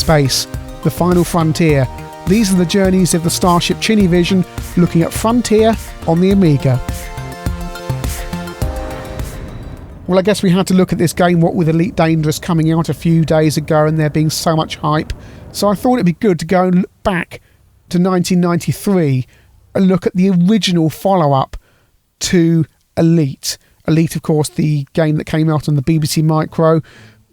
space, the final frontier. These are the journeys of the starship ChinnyVision, looking at Frontier on the Amiga. Well, I guess we had to look at this game, what with Elite Dangerous coming out a few days ago and there being so much hype. So I thought it'd be good to go and look back to 1993 and look at the original follow-up to Elite. Elite, of course, the game that came out on the BBC Micro,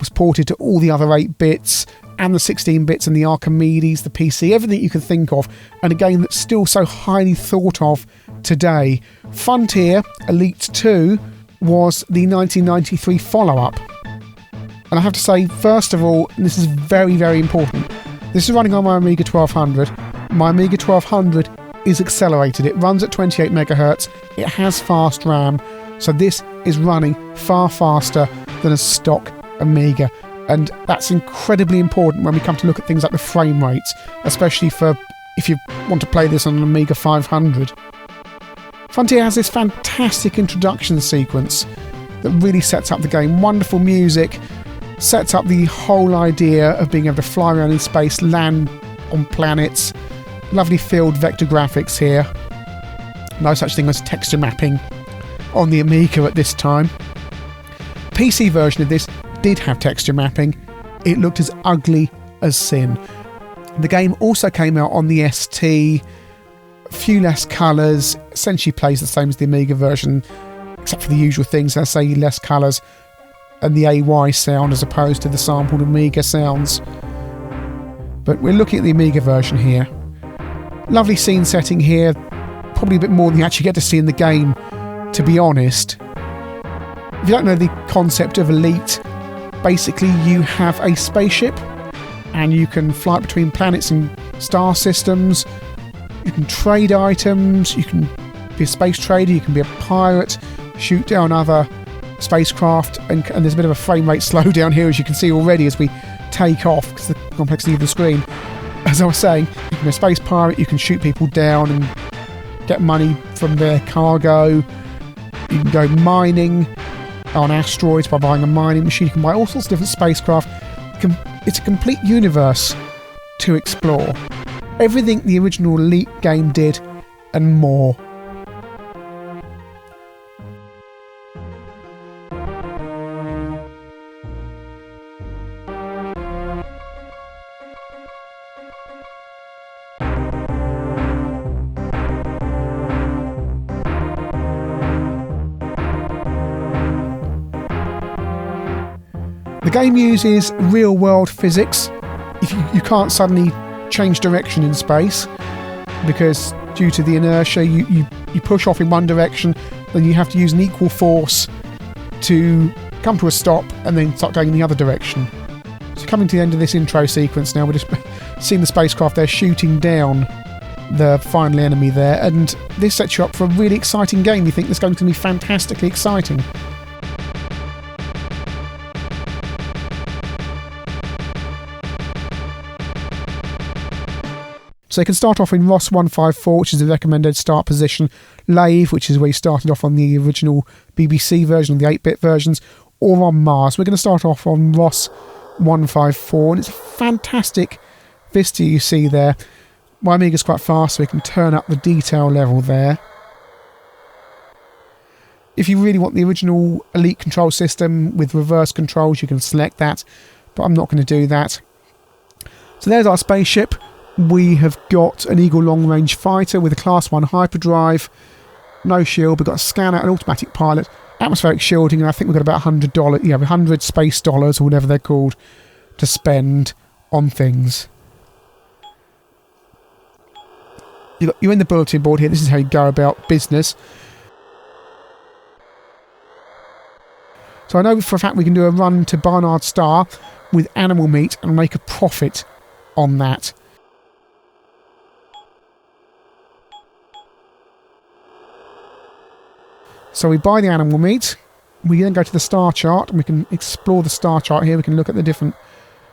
was ported to all the other 8-bits and the 16-bits and the Archimedes, the PC, everything you can think of, and a game that's still so highly thought of today. Frontier, Elite 2, was the 1993 follow-up. And I have to say, first of all, and this is very, very important, this is running on my Amiga 1200. My Amiga 1200 is accelerated. It runs at 28 megahertz. It has fast RAM. So this is running far faster than a stock Amiga. And that's incredibly important when we come to look at things like the frame rates, especially for if you want to play this on an Amiga 500. Frontier has this fantastic introduction sequence that really sets up the game. Wonderful music, sets up the whole idea of being able to fly around in space, land on planets. Lovely field vector graphics here. No such thing as texture mapping on the Amiga at this time. PC version of this did have texture mapping. It looked as ugly as sin. The game also came out on the ST, a few less colours, essentially plays the same as the Amiga version, except for the usual things, I say less colours and the AY sound as opposed to the sampled Amiga sounds. But we're looking at the Amiga version here. Lovely scene setting here, probably a bit more than you actually get to see in the game, to be honest. If you don't know the concept of Elite, basically you have a spaceship and you can fly between planets and star systems. You can trade items, you can be a space trader, you can be a pirate, shoot down other spacecraft, and there's a bit of a frame rate slowdown here, as you can see already as we take off because of the complexity of the screen. As I was saying, you can be a space pirate, you can shoot people down and get money from their cargo. You can go mining on asteroids by buying a mining machine. You can buy all sorts of different spacecraft. It's a complete universe to explore. Everything the original Elite game did and more. The game uses real-world physics. If you can't suddenly change direction in space, because due to the inertia, you push off in one direction, then you have to use an equal force to come to a stop and then start going in the other direction. So coming to the end of this intro sequence now, we're just seeing the spacecraft there shooting down the final enemy there, and this sets you up for a really exciting game. You think this game's going to be fantastically exciting. So you can start off in ROS 154, which is the recommended start position, Lave, which is where you started off on the original BBC version, the 8-bit versions, or on Mars. We're going to start off on ROS 154, and it's a fantastic vista you see there. My Amiga's quite fast, so we can turn up the detail level there. If you really want the original Elite control system with reverse controls, you can select that, but I'm not going to do that. So there's our spaceship. We have got an Eagle long-range fighter with a Class 1 hyperdrive, no shield. We've got a scanner, an automatic pilot, atmospheric shielding, and I think we've got about $100 space dollars, or whatever they're called, to spend on things. You're in the bulletin board here. This is how you go about business. So I know for a fact we can do a run to Barnard Star with animal meat and make a profit on that. So we buy the animal meat, we then go to the star chart, and we can explore the star chart here. We can look at the different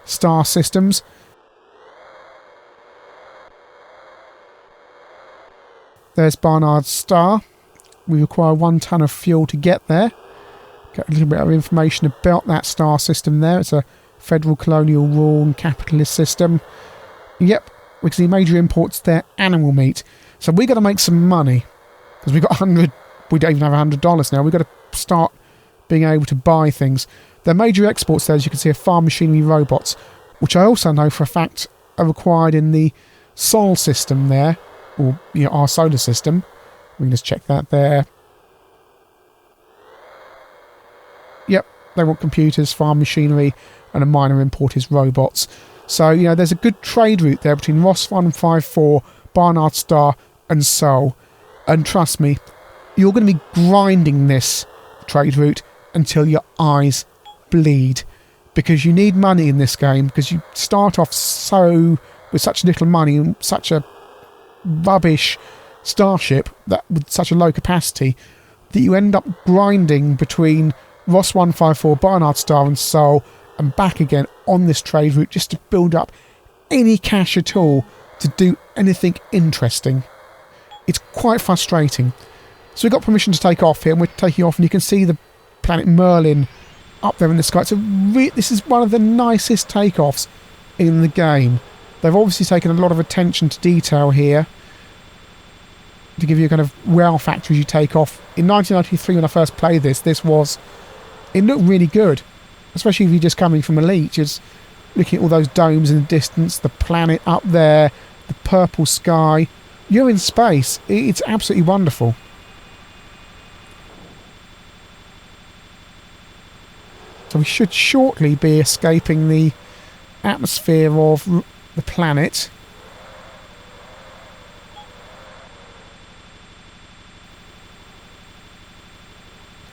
star systems. There's Barnard Star. We require 1 ton of fuel to get there. Get a little bit of information about that star system there. It's a federal colonial rule and capitalist system. Yep, we can see major imports there, animal meat. So we got to make some money because we got we don't even have $100 now. We've got to start being able to buy things. The major exports there, as you can see, are farm machinery robots, which I also know for a fact are required in the Sol system there, or our solar system. We can just check that there. Yep, they want computers, farm machinery, and a minor import is robots. So, there's a good trade route there between Ross 154, Barnard Star, and Sol. And trust me, you're going to be grinding this trade route until your eyes bleed. Because you need money in this game, because you start off with such little money and such a rubbish starship that with such a low capacity that you end up grinding between Ross 154, Barnard Star and Sol and back again on this trade route just to build up any cash at all to do anything interesting. It's quite frustrating. So we've got permission to take off here, and we're taking off, and you can see the planet Merlin up there in the sky. So this is one of the nicest takeoffs in the game. They've obviously taken a lot of attention to detail here to give you a kind of wow factor as you take off. In 1993, when I first played this, it looked really good, especially if you're just coming from Elite. Just looking at all those domes in the distance, the planet up there, the purple sky. You're in space. It's absolutely wonderful. So we should shortly be escaping the atmosphere of the planet.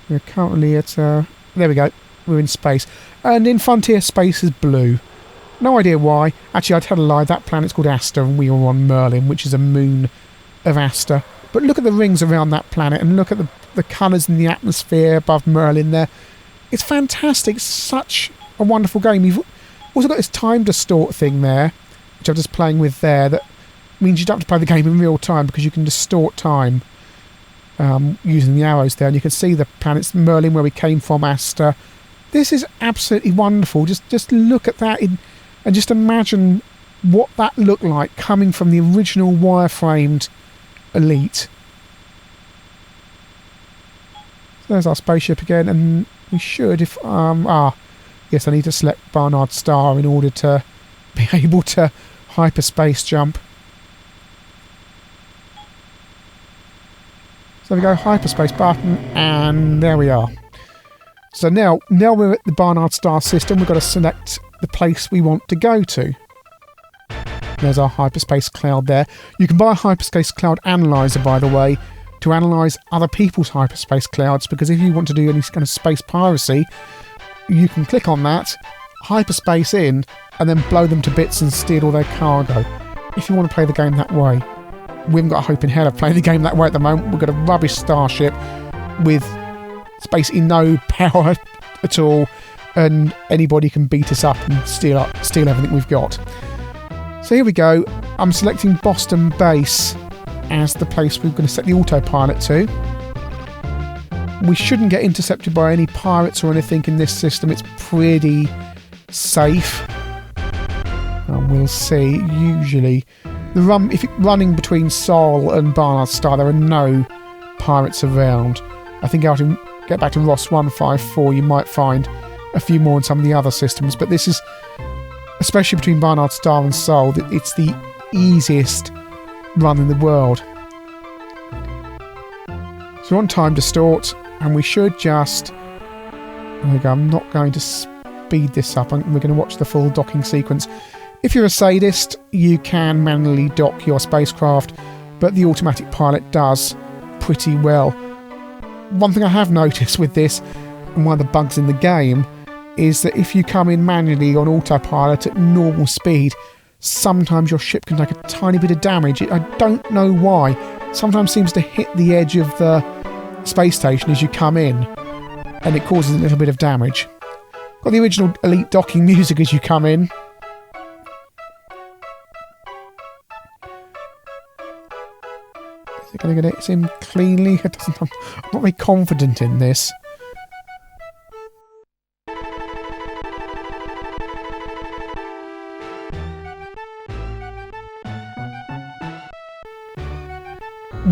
We're currently at... there we go. We're in space. And in Frontier, space is blue. No idea why. Actually, I'd tell a lie. That planet's called Asta, and we are on Merlin, which is a moon of Asta. But look at the rings around that planet, and look at the colours in the atmosphere above Merlin there. It's fantastic. It's such a wonderful game. You've also got this time distort thing there, which I'm just playing with there. That means you don't have to play the game in real time because you can distort time using the arrows there. And you can see the planets Merlin, where we came from, Asta. This is absolutely wonderful. Just look at that and just imagine what that looked like coming from the original wireframed Elite. So there's our spaceship again, and we should, if yes, I need to select Barnard Star in order to be able to hyperspace jump. So we go hyperspace button, and there we are. So now we're at the Barnard Star system. We've got to select the place we want to go to. There's our hyperspace cloud there. You can buy a hyperspace cloud analyzer, by the way, to analyse other people's hyperspace clouds, because if you want to do any kind of space piracy, you can click on that, hyperspace in, and then blow them to bits and steal all their cargo. If you want to play the game that way. We haven't got a hope in hell of playing the game that way at the moment. We've got a rubbish starship with basically no power at all, and anybody can beat us up and steal everything we've got. So here we go. I'm selecting Boston Base as the place we're going to set the autopilot to. We shouldn't get intercepted by any pirates or anything in this system. It's pretty safe. And we'll see. Usually, if you're running between Sol and Barnard Star, there are no pirates around. I think out in get back to Ross 154, you might find a few more in some of the other systems. But this is, especially between Barnard Star and Sol, it's the easiest run in the world. So we're on time distort, and we should just... There we go. I'm not going to speed this up. We're going to watch the full docking sequence. If you're a sadist, you can manually dock your spacecraft, but the automatic pilot does pretty well. One thing I have noticed with this, and one of the bugs in the game, is that if you come in manually on autopilot at normal speed, sometimes your ship can take a tiny bit of damage. I don't know why. Sometimes seems to hit the edge of the space station as you come in, and it causes a little bit of damage. Got the original Elite docking music as you come in. Is it going to get it in cleanly? I'm not very confident in this.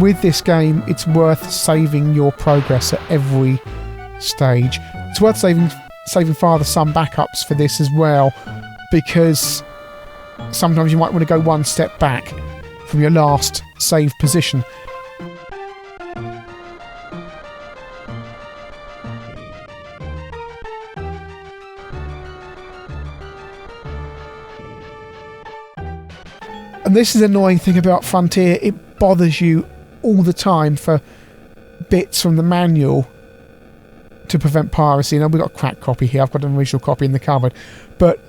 with this game, it's worth saving your progress at every stage. It's worth saving father-son backups for this as well, because sometimes you might want to go one step back from your last save position. And this is the annoying thing about Frontier, it bothers you all the time for bits from the manual to prevent piracy. Now, we've got a cracked copy here, I've got an original copy in the cupboard, but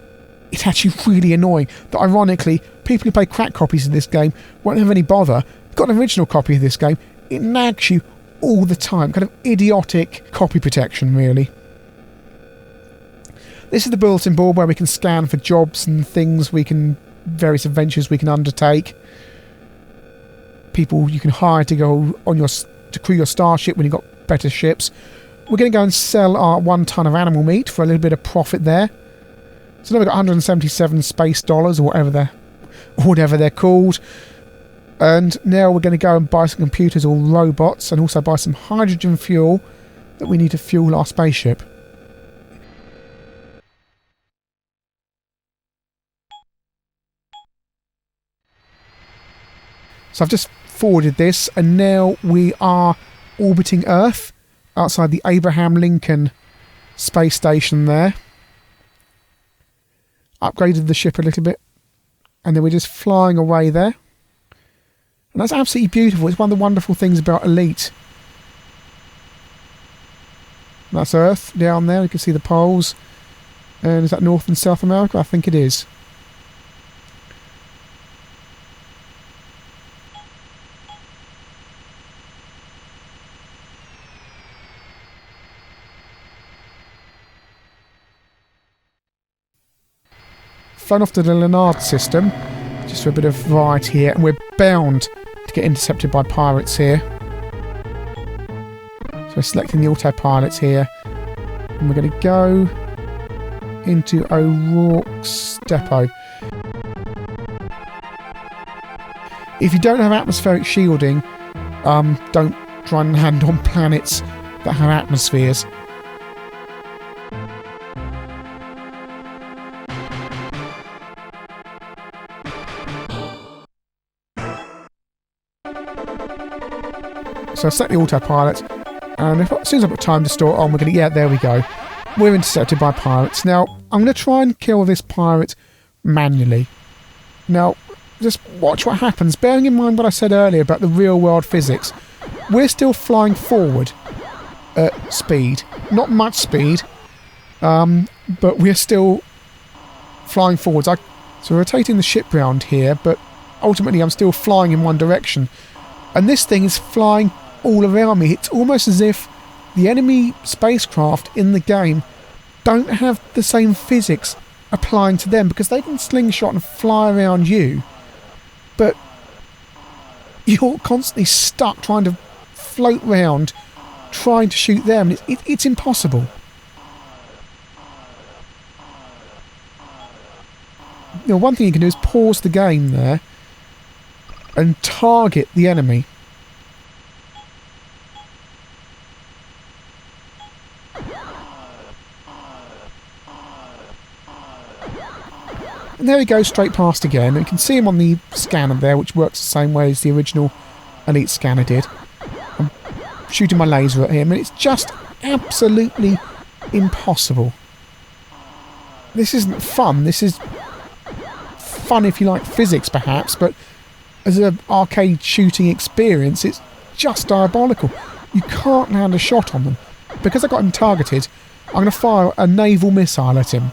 it's actually really annoying that, ironically, people who play cracked copies of this game won't have any bother. You've got an original copy of this game, it nags you all the time. Kind of idiotic copy protection, really. This is the bulletin board where we can scan for jobs and things various adventures we can undertake. People you can hire to go on to crew your starship when you've got better ships. We're going to go and sell our 1 ton of animal meat for a little bit of profit there. So now we've got 177 space dollars, or whatever they're called. And now we're going to go and buy some computers or robots, and also buy some hydrogen fuel that we need to fuel our spaceship. So I've just forwarded this, and now we are orbiting Earth outside the Abraham Lincoln space station there. Upgraded the ship a little bit, and then we're just flying away there. And that's absolutely beautiful. It's one of the wonderful things about Elite. And that's Earth down there. You can see the poles. And is that North and South America? I think it is. Flown off to the Leonard system, just for a bit of variety here, and we're bound to get intercepted by pirates here. So we're selecting the autopilots here, and we're going to go into O'Rourke's depot. If you don't have atmospheric shielding, don't try and land on planets that have atmospheres. So I set the autopilot, and as soon as I've got time to store it on, we're going to... Yeah, there we go. We're intercepted by pirates. Now, I'm going to try and kill this pirate manually. Now, just watch what happens. Bearing in mind what I said earlier about the real-world physics, we're still flying forward at speed. Not much speed, but we're still flying forwards. So we're rotating the ship round here, but ultimately I'm still flying in one direction. And this thing is flying all around me. It's almost as if the enemy spacecraft in the game don't have the same physics applying to them, because they can slingshot and fly around you, but you're constantly stuck trying to float round, trying to shoot them. It's impossible. You know, one thing you can do is pause the game there and target the enemy. And there he goes straight past again. And you can see him on the scanner there, which works the same way as the original Elite scanner did. I'm shooting my laser at him, and it's just absolutely impossible. This isn't fun. This is fun if you like physics, perhaps, but as an arcade shooting experience, it's just diabolical. You can't land a shot on them. Because I got him targeted, I'm going to fire a naval missile at him.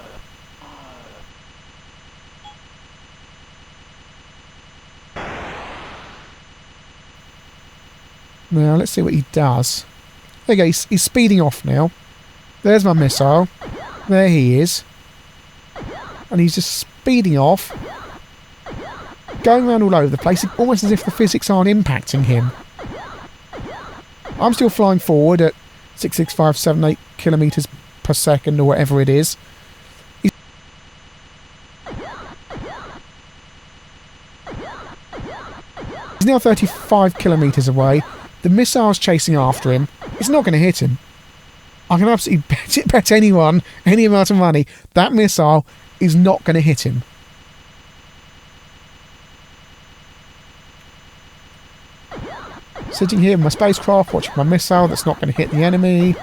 Now, let's see what he does. There you go, he's speeding off now. There's my missile. There he is. And he's just speeding off, going around all over the place, almost as if the physics aren't impacting him. I'm still flying forward at 66578 kilometres per second, or whatever it is. He's He's now 35 kilometres away. The missile's chasing after him. It's not going to hit him. I can absolutely bet anyone, any amount of money, that missile is not going to hit him. Sitting here in my spacecraft, watching my missile that's not going to hit the enemy.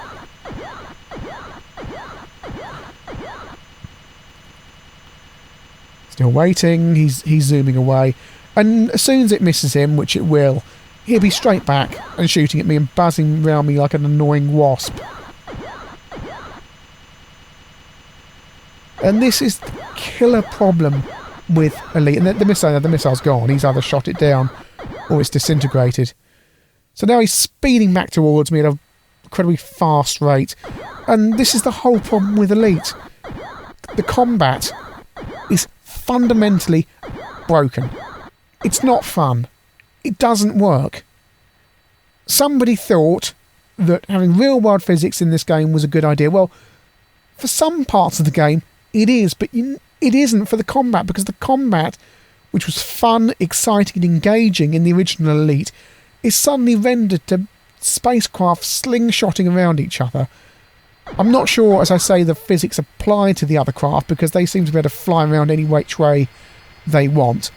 Still waiting. He's zooming away. And as soon as it misses him, which it will, he'll be straight back and shooting at me and buzzing around me like an annoying wasp. And this is the killer problem with Elite. And the missile's gone. He's either shot it down or it's disintegrated. So now he's speeding back towards me at an incredibly fast rate. And this is the whole problem with Elite. The combat is fundamentally broken. It's not fun. It doesn't work. Somebody thought that having real-world physics in this game was a good idea. Well, for some parts of the game, it is, but it isn't for the combat, because the combat, which was fun, exciting and engaging in the original Elite, is suddenly rendered to spacecraft slingshotting around each other. I'm not sure, as I say, the physics apply to the other craft, because they seem to be able to fly around any which way they want.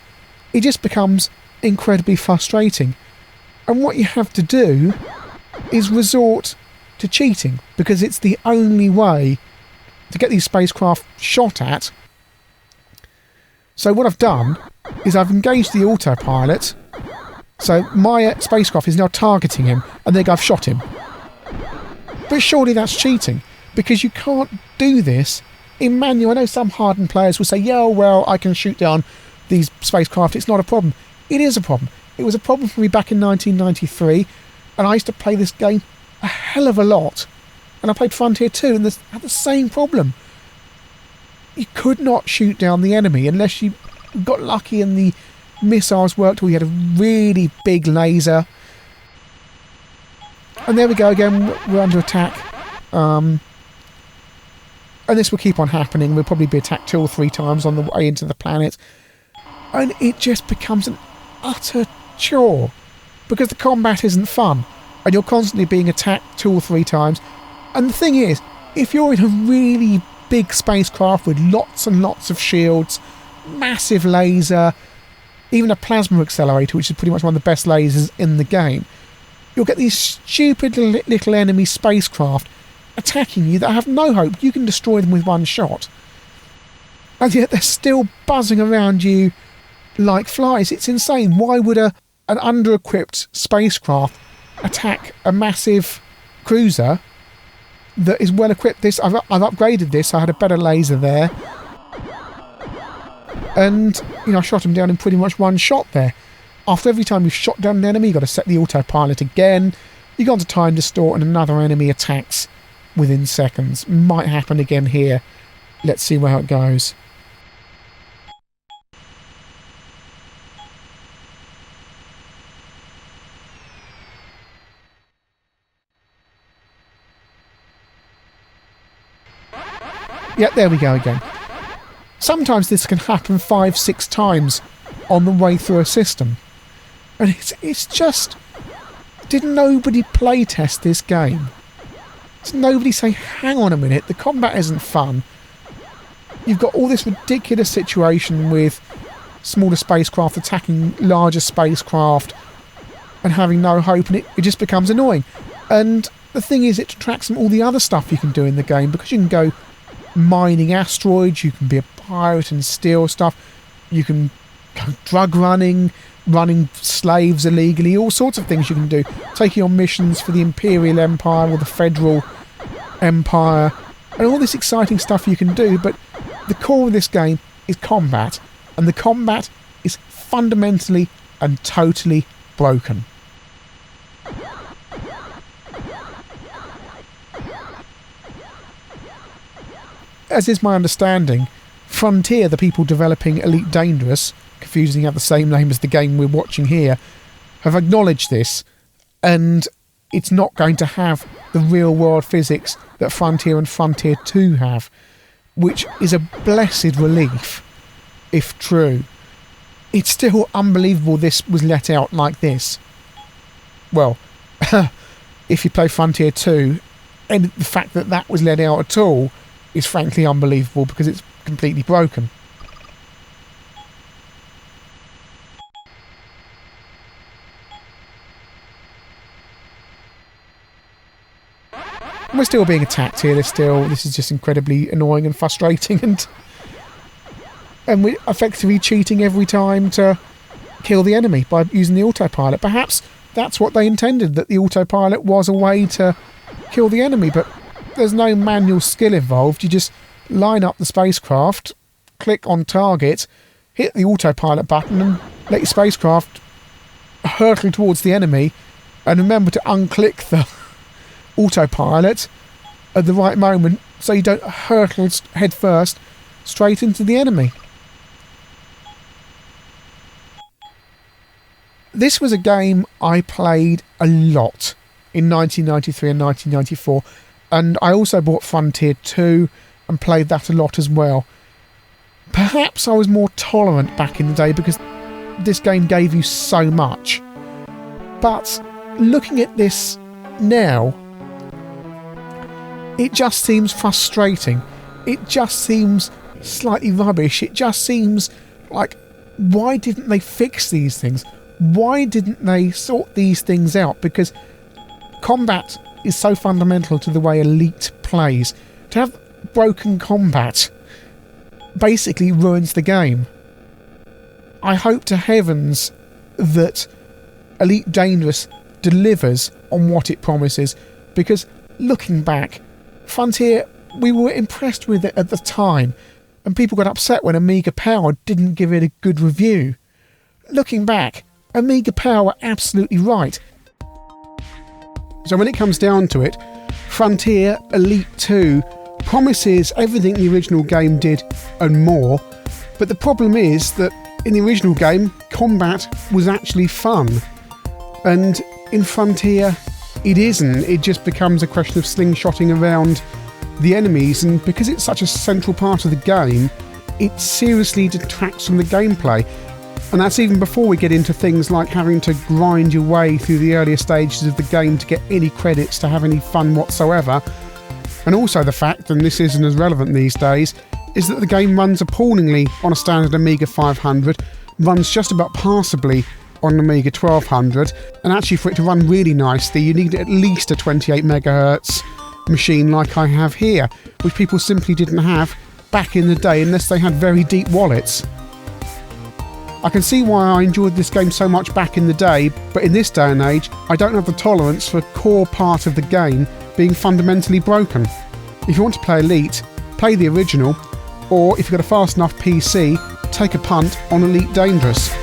It just becomes incredibly frustrating. And what you have to do is resort to cheating, because it's the only way to get these spacecraft shot at. So what I've done is I've engaged the autopilot. So my spacecraft is now targeting him, and I've shot him. But surely that's cheating, because you can't do this in manual. I know some hardened players will say, yeah, well, I can shoot down these spacecraft, it's not a problem. It is a problem. It was a problem for me back in 1993, and I used to play this game a hell of a lot. And I played Frontier 2, and had the same problem. You could not shoot down the enemy unless you got lucky and the missiles worked, or you had a really big laser. And there we go again, we're under attack. And this will keep on happening. We'll probably be attacked 2 or 3 times on the way into the planet. And it just becomes an utter chore, because the combat isn't fun, and you're constantly being attacked 2 or 3 times. And the thing is, if you're in a really big spacecraft with lots and lots of shields, massive laser, even a plasma accelerator, which is pretty much one of the best lasers in the game, you'll get these stupid little enemy spacecraft attacking you that have no hope. You can destroy them with one shot. And yet they're still buzzing around you like flies. It's insane. Why would an under-equipped spacecraft attack a massive cruiser that is well equipped? I've upgraded this. I had a better laser there, and I shot him down in pretty much one shot there. After every time you've shot down an enemy, you've got to set the autopilot again. You go on to time distort, and another enemy attacks within seconds. Might happen again here. Let's see how it goes. Yep, there we go again. Sometimes this can happen 5-6 times on the way through a system. And it's just... Did nobody playtest this game? Did nobody say, hang on a minute, the combat isn't fun. You've got all this ridiculous situation with smaller spacecraft attacking larger spacecraft and having no hope, and it just becomes annoying. And the thing is, it detracts from all the other stuff you can do in the game, because you can go mining asteroids, you can be a pirate and steal stuff, you can go drug running slaves illegally, all sorts of things you can do, taking on missions for the Imperial Empire or the Federal Empire, and all this exciting stuff you can do. But the core of this game is combat, and the combat is fundamentally and totally broken. As is my understanding, Frontier, the people developing Elite Dangerous, confusingly have the same name as the game we're watching here, have acknowledged this, and it's not going to have the real-world physics that Frontier and Frontier 2 have, which is a blessed relief, if true. it's still unbelievable this was let out like this. Well, if you play Frontier 2, and the fact that that was let out at all is frankly unbelievable because it's completely broken. We're still being attacked here. This is just incredibly annoying and frustrating, and we're effectively cheating every time to kill the enemy by using the autopilot. Perhaps that's what they intended, that the autopilot was a way to kill the enemy, but there's no manual skill involved. You just line up the spacecraft, click on target, hit the autopilot button and let your spacecraft hurtle towards the enemy, and remember to unclick the autopilot at the right moment so you don't hurtle head first straight into the enemy. This was a game I played a lot in 1993 and 1994, and I also bought Frontier 2 and played that a lot as well. Perhaps I was more tolerant back in the day because this game gave you so much. But looking at this now, it just seems frustrating. It just seems slightly rubbish. It just seems like, why didn't they fix these things? Why didn't they sort these things out? Because combat is so fundamental to the way Elite plays. To have broken combat basically ruins the game. I hope to heavens that Elite Dangerous delivers on what it promises, because looking back, Frontier, we were impressed with it at the time, and people got upset when Amiga Power didn't give it a good review. Looking back, Amiga Power were absolutely right. So when it comes down to it, Frontier Elite 2 promises everything the original game did and more, but the problem is that in the original game, combat was actually fun, and in Frontier it isn't. It just becomes a question of slingshotting around the enemies, and because it's such a central part of the game, it seriously detracts from the gameplay. And that's even before we get into things like having to grind your way through the earlier stages of the game to get any credits to have any fun whatsoever. And also the fact, and this isn't as relevant these days, is that the game runs appallingly on a standard Amiga 500, runs just about passably on an Amiga 1200, and actually for it to run really nicely you need at least a 28 MHz machine like I have here, which people simply didn't have back in the day unless they had very deep wallets. I can see why I enjoyed this game so much back in the day, but in this day and age I don't have the tolerance for a core part of the game being fundamentally broken. If you want to play Elite, play the original, or if you've got a fast enough PC, take a punt on Elite Dangerous.